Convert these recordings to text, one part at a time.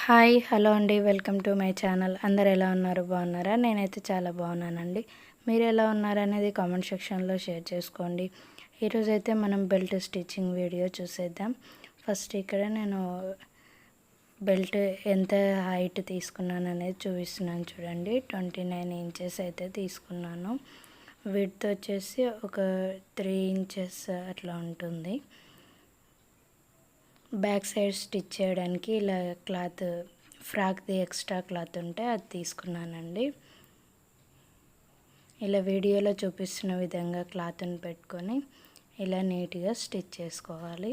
Hi hello అండి, welcome to my channel. అందరు ఎలా ఉన్నారు? బాగున్నారా? నేనైతే చాలా బాగున్నానండి. మీరు ఎలా ఉన్నారనేది కామెంట్ సెక్షన్లో షేర్ చేసుకోండి. ఈరోజైతే మనం బెల్ట్ స్టిచ్చింగ్ వీడియో చూసేద్దాం. ఫస్ట్ ఇక్కడ నేను బెల్ట్ ఎంత హైట్ తీసుకున్నాను అనేది చూపిస్తున్నాను చూడండి. 29 ఇంచెస్ అయితే తీసుకున్నాను. విడ్త్ వచ్చేసి ఒక 3 ఇంచెస్ అట్లా ఉంటుంది. బ్యాక్ సైడ్ స్టిచ్ చేయడానికి ఇలా క్లాత్ ఫ్రాక్ది ఎక్స్ట్రా క్లాత్ ఉంటే అది తీసుకున్నానండి. ఇలా వీడియోలో చూపిస్తున్న విధంగా క్లాత్ని పెట్టుకొని ఇలా నీట్గా స్టిచ్ చేసుకోవాలి.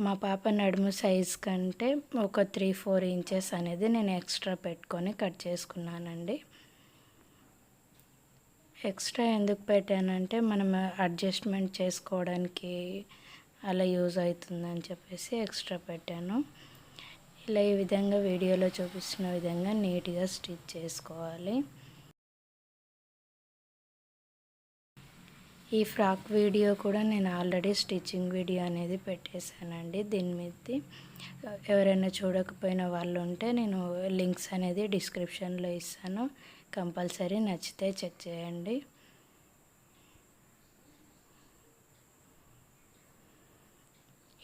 మా పాప నడుము సైజ్ కంటే ఒక 3-4 ఇంచెస్ అనేది నేను ఎక్స్ట్రా పెట్టుకొని కట్ చేసుకున్నానండి. ఎక్స్ట్రా ఎందుకు పెట్టానంటే మనం అడ్జస్ట్మెంట్ చేసుకోవడానికి అలా యూజ్ అవుతుందని చెప్పేసి ఎక్స్ట్రా పెట్టాను. ఇలా ఈ విధంగా వీడియోలో చూపిస్తున్న విధంగా నీట్గా స్టిచ్ చేసుకోవాలి. ఈ ఫ్రాక్ వీడియో కూడా నేను ఆల్రెడీ స్టిచ్చింగ్ వీడియో అనేది పెట్టేశానండి. దీని మీద ఎవరైనా చూడకపోయిన వాళ్ళు ఉంటే నేను లింక్స్ అనేది డిస్క్రిప్షన్లో ఇస్తాను. కంపల్సరీ నచ్చితే చెక్ చేయండి.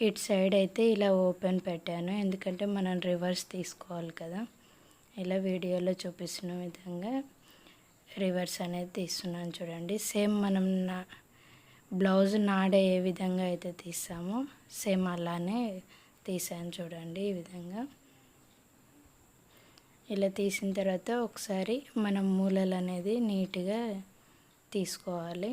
ఇటు సైడ్ అయితే ఇలా ఓపెన్ పెట్టాను, ఎందుకంటే మనం రివర్స్ తీసుకోవాలి కదా. ఇలా వీడియోలో చూపిస్తున్న విధంగా రివర్స్ అనేది తీస్తున్నాను చూడండి. సేమ్ మనం బ్లౌజ్ నాడ ఏ విధంగా అయితే తీసామో సేమ్ అలానే తీసాను చూడండి. ఈ విధంగా ఇలా తీసిన తర్వాత ఒకసారి మనం మూలలు అనేది నీట్గా తీసుకోవాలి.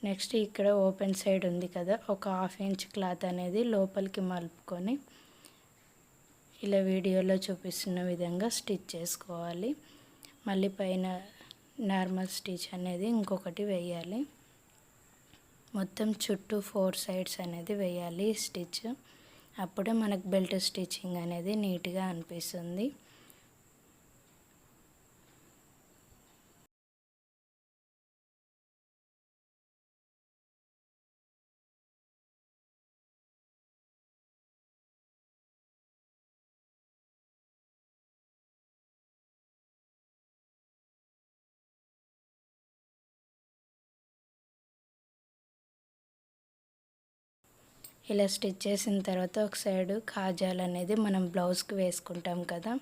నెక్స్ట్ ఇక్కడ ఓపెన్ సైడ్ ఉంది కదా, ఒక 1/2 ఇంచ్ క్లాత్ అనేది లోపలికి మలుపుకొని ఇలా వీడియోలో చూపిస్తున్న విధంగా స్టిచ్ చేసుకోవాలి. మళ్ళీ పైన నార్మల్ స్టిచ్ అనేది ఇంకొకటి వేయాలి. మొత్తం చుట్టూ 4 సైడ్స్ అనేది వేయాలి స్టిచ్. అప్పుడే మనకు బెల్ట్ స్టిచ్చింగ్ అనేది నీట్గా అనిపిస్తుంది. ఇలా స్టిచ్ చేసిన తర్వాత ఒక సైడ్ కాజాలు అనేది మనం బ్లౌజ్కి వేసుకుంటాం కదా,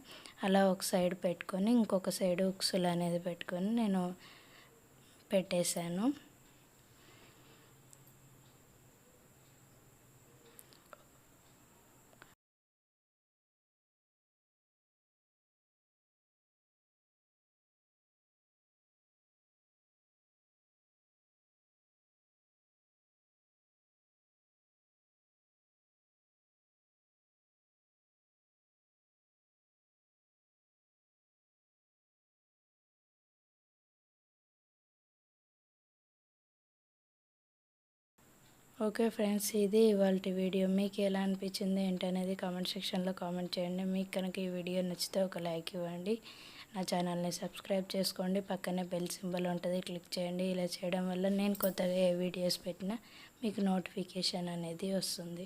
అలా ఒక సైడ్ పెట్టుకొని ఇంకొక సైడ్ ఉక్సులు అనేది పెట్టుకొని నేను పెట్టేశాను. ఓకే ఫ్రెండ్స్, ఇది ఇవాళ వీడియో. మీకు ఎలా అనిపించింది ఏంటనేది కామెంట్ సెక్షన్లో కామెంట్ చేయండి. మీకు కనుక ఈ వీడియో నచ్చితే ఒక లైక్ ఇవ్వండి. నా ఛానల్ని సబ్స్క్రైబ్ చేసుకోండి. పక్కనే బెల్ సింబల్ ఉంటుంది, క్లిక్ చేయండి. ఇలా చేయడం వల్ల నేను కొత్తగా ఏ వీడియోస్ పెట్టినా మీకు నోటిఫికేషన్ అనేది వస్తుంది.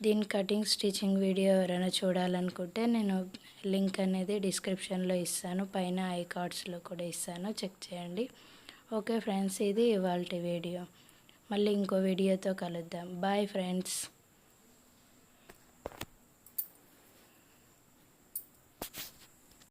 దీని కటింగ్ స్టిచ్చింగ్ వీడియో ఎవరైనా చూడాలనుకుంటే నేను లింక్ అనేది డిస్క్రిప్షన్లో ఇస్తాను, పైన ఐ కార్డ్స్లో కూడా ఇస్తాను, చెక్ చేయండి. ఓకే ఫ్రెండ్స్, ఇది ఇవాల్టి వీడియో. మళ్ళీ ఇంకో వీడియోతో కలుద్దాం. Bye friends.